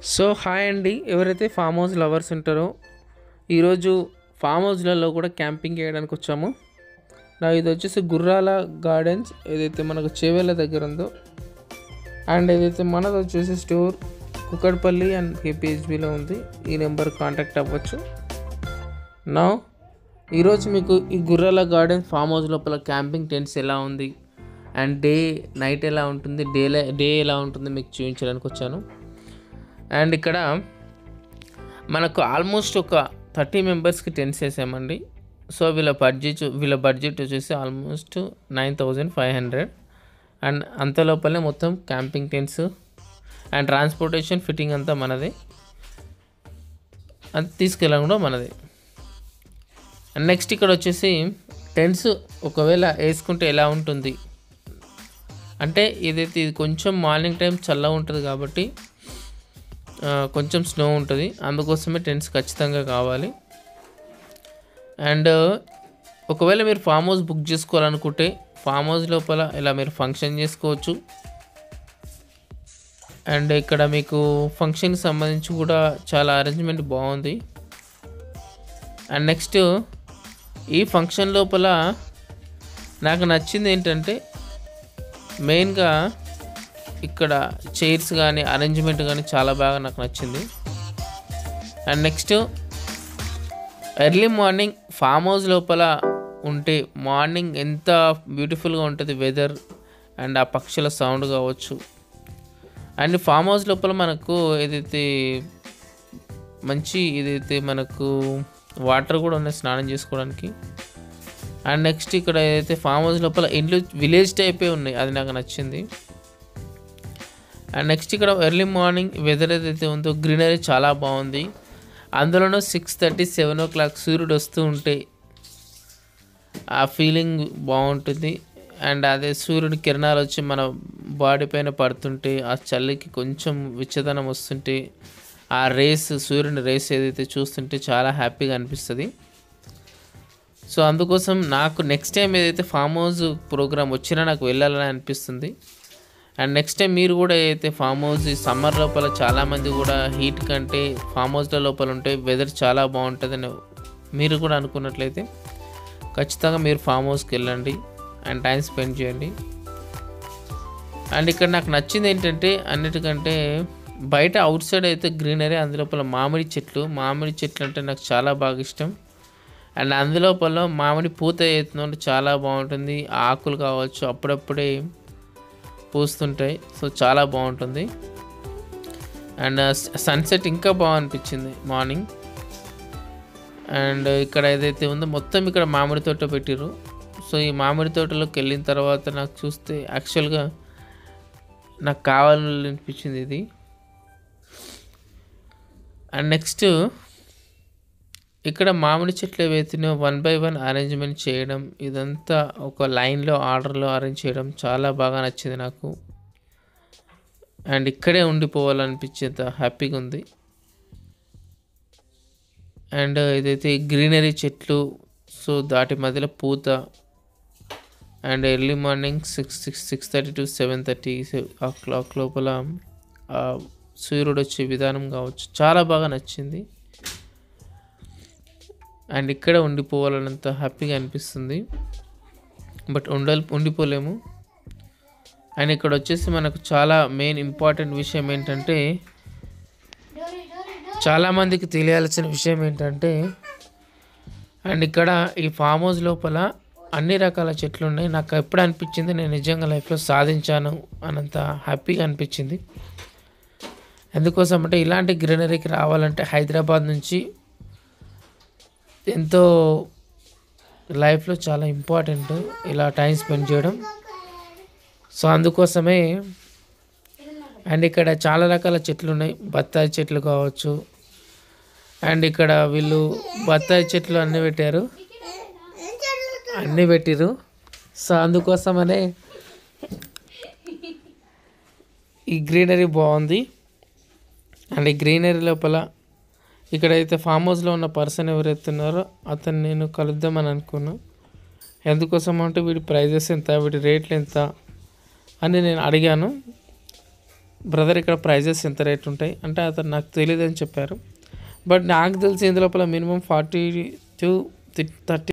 So hi అండి, ఎవరైతే farm house lovers ఉంటారో ఈరోజు ఫామ్ హౌస్లలో కూడా క్యాంపింగ్ చేయడానికి వచ్చాము. ఇది వచ్చేసి గుర్రాల గార్డెన్స్, ఏదైతే మనకు చేవేళ్ళ దగ్గర ఉందో. అండ్ ఏదైతే మనది వచ్చేసి స్టోర్ కుక్కడపల్లి అండ్ కేపీహెచ్బిలో ఉంది. ఈ నెంబర్ కాంటాక్ట్ అవ్వచ్చు. ఈరోజు మీకు ఈ గుర్రాల గార్డెన్ ఫామ్ హౌస్ లోపల క్యాంపింగ్ టెంట్స్ ఎలా ఉంది అండ్ నైట్ ఎలా ఉంటుంది, డే ఎలా ఉంటుంది మీకు చూపించడానికి వచ్చాను. అండ్ ఇక్కడ మనకు ఆల్మోస్ట్ ఒక 30 మెంబర్స్కి టెంట్స్ వేసామండి. సో వీళ్ళ బడ్జెట్ వచ్చేసి ఆల్మోస్ట్ 9,500. అండ్ అంత లోపలే మొత్తం camping tents and transportation fitting అంతా మనది, అది తీసుకెళ్ళడం కూడా మనది. అండ్ నెక్స్ట్ ఇక్కడ వచ్చేసి టెంట్స్ ఒకవేళ వేసుకుంటే ఎలా ఉంటుంది అంటే, ఇది కొంచెం మార్నింగ్ టైం చల్లగా ఉంటుంది కాబట్టి కొంచెం స్నో ఉంటుంది, అందుకోసమే టెంట్స్ ఖచ్చితంగా కావాలి. అండ్ ఒకవేళ మీరు ఫామ్ హౌస్ బుక్ చేసుకోవాలనుకుంటే ఫామ్ హౌస్ లోపల ఇలా మీరు ఫంక్షన్ చేసుకోవచ్చు. అండ్ ఇక్కడ మీకు ఫంక్షన్కి సంబంధించి కూడా చాలా అరేంజ్మెంట్ బాగుంది. అండ్ నెక్స్ట్ ఈ ఫంక్షన్ లోపల నాకు నచ్చింది ఏంటంటే, మెయిన్గా ఇక్కడ చైర్స్ కానీ అరేంజ్మెంట్ కానీ చాలా బాగా నాకు నచ్చింది. And next early morning farm house లోపల ఉంటే మార్నింగ్ ఎంత బ్యూటిఫుల్గా ఉంటుంది వెదర్ అండ్ ఆ పక్షుల సౌండ్ కావచ్చు. అండ్ ఫామ్ హౌస్ లోపల మనకు ఏదైతే మనకు వాటర్ కూడా ఉన్నాయి స్నానం చేసుకోవడానికి. అండ్ నెక్స్ట్ ఇక్కడ ఏదైతే ఫామ్ హౌస్ లోపల ఇండ్లు విలేజ్ టైపే ఉన్నాయి, అది నాకు నచ్చింది. అండ్ నెక్స్ట్ ఇక్కడ ఎర్లీ మార్నింగ్ వెదర్ ఏదైతే ఉందో గ్రీనరీ చాలా బాగుంది. అందులోనూ 6:30, 7 o'clock సూర్యుడు వస్తూ ఉంటే ఆ ఫీలింగ్ బాగుంటుంది. అండ్ అదే సూర్యుడి కిరణాలు వచ్చి మన బాడీ పైన పడుతుంటే ఆ చలికి కొంచెం విచ్చదనం వస్తుంటే ఆ సూర్యుని రేస్ ఏదైతే చూస్తుంటే చాలా హ్యాపీగా అనిపిస్తుంది. సో అందుకోసం నాకు నెక్స్ట్ టైం ఏదైతే ఫామ్ హౌస్ ప్రోగ్రామ్ వచ్చినా నాకు వెళ్ళాలని అనిపిస్తుంది. అండ్ నెక్స్ట్ టైం మీరు కూడా ఏదైతే ఫామ్ హౌస్ ఈ సమ్మర్ లోపల చాలామంది కూడా హీట్ కంటే ఫామ్ హౌస్ల లోపల ఉంటే వెదర్ చాలా బాగుంటుందని మీరు కూడా అనుకున్నట్లయితే ఖచ్చితంగా మీరు ఫామ్ హౌస్కి వెళ్ళండి అండ్ టైం స్పెండ్ చేయండి. అండ్ ఇక్కడ నాకు నచ్చింది ఏంటంటే, అన్నిటికంటే బయట అవుట్ సైడ్ అయితే గ్రీనరీ, అందులోపల మామిడి చెట్లు అంటే నాకు చాలా బాగా ఇష్టం. అండ్ అందులోపల మామిడి పూత అవుతుందంటే చాలా బాగుంటుంది. ఆకులు కావచ్చు అప్పుడప్పుడే పూస్తుంటాయి, సో చాలా బాగుంటుంది. అండ్ సన్సెట్ ఇంకా బాగా అనిపించింది మార్నింగ్. అండ్ ఇక్కడ ఏదైతే ఉందో మొత్తం ఇక్కడ మామిడి తోట పెట్టిర్రు. సో ఈ మామిడి తోటలోకి వెళ్ళిన తర్వాత నాకు చూస్తే యాక్చువల్గా నాకు కావాలనిపించింది ఇది. అండ్ నెక్స్ట్ ఇక్కడ మామిడి చెట్లు ఏవైతే 1 by 1 అరేంజ్మెంట్ చేయడం, ఇదంతా ఒక లైన్లో ఆర్డర్లో అరేంజ్ చేయడం చాలా బాగా నచ్చింది నాకు. అండ్ ఇక్కడే ఉండిపోవాలనిపించేంత హ్యాపీగా ఉంది. అండ్ ఇదైతే గ్రీనరీ చెట్లు, సో దాటి మధ్యలో పూత. And early morning 6:30 to 7:30 o'clock లోపల సూర్యుడు వచ్చే విధానం కావచ్చు చాలా బాగా నచ్చింది. అండ్ ఇక్కడ ఉండిపోవాలన్నంత హ్యాపీగా అనిపిస్తుంది, బట్ ఉండిపోలేము. అండ్ ఇక్కడ వచ్చేసి మనకు చాలా మెయిన్ ఇంపార్టెంట్ విషయం ఏంటంటే, చాలామందికి తెలియాల్సిన విషయం ఏంటంటే, అండ్ ఇక్కడ ఈ ఫామ్ హౌస్ లోపల అన్ని రకాల చెట్లు ఉన్నాయి. నాకు ఎప్పుడు అనిపించింది నేను నిజంగా లైఫ్లో సాధించాను అన్నంత హ్యాపీగా అనిపించింది. ఎందుకోసం అంటే, ఇలాంటి గ్రీనరీకి రావాలంటే హైదరాబాద్ నుంచి ఎంతో లైఫ్లో చాలా ఇంపార్టెంట్ ఇలా టైం స్పెండ్ చేయడం. సో అందుకోసమే. అండ్ ఇక్కడ చాలా రకాల చెట్లు ఉన్నాయి, బత్తాయి చెట్లు కావచ్చు. అండ్ ఇక్కడ వీళ్ళు బత్తాయి చెట్లు అన్నీ పెట్టిరు. సో అందుకోసమనే ఈ గ్రీనరీ బాగుంది. అండ్ ఈ గ్రీనరీ లోపల ఇక్కడైతే ఫామ్ హౌస్లో ఉన్న పర్సన్ ఎవరైతే ఉన్నారో అతను నేను కలుద్దామని అనుకున్నాను. ఎందుకోసం అంటే వీడి ప్రైజెస్ ఎంత, వీడి రేట్లు ఎంత అని నేను అడిగాను. బ్రదర్ ఇక్కడ ప్రైజెస్ ఎంత రేట్ ఉంటాయి అంటే అతను నాకు తెలియదు అని చెప్పారు. బట్ నాకు తెలిసి ఇందులోపల మినిమం 40 to 30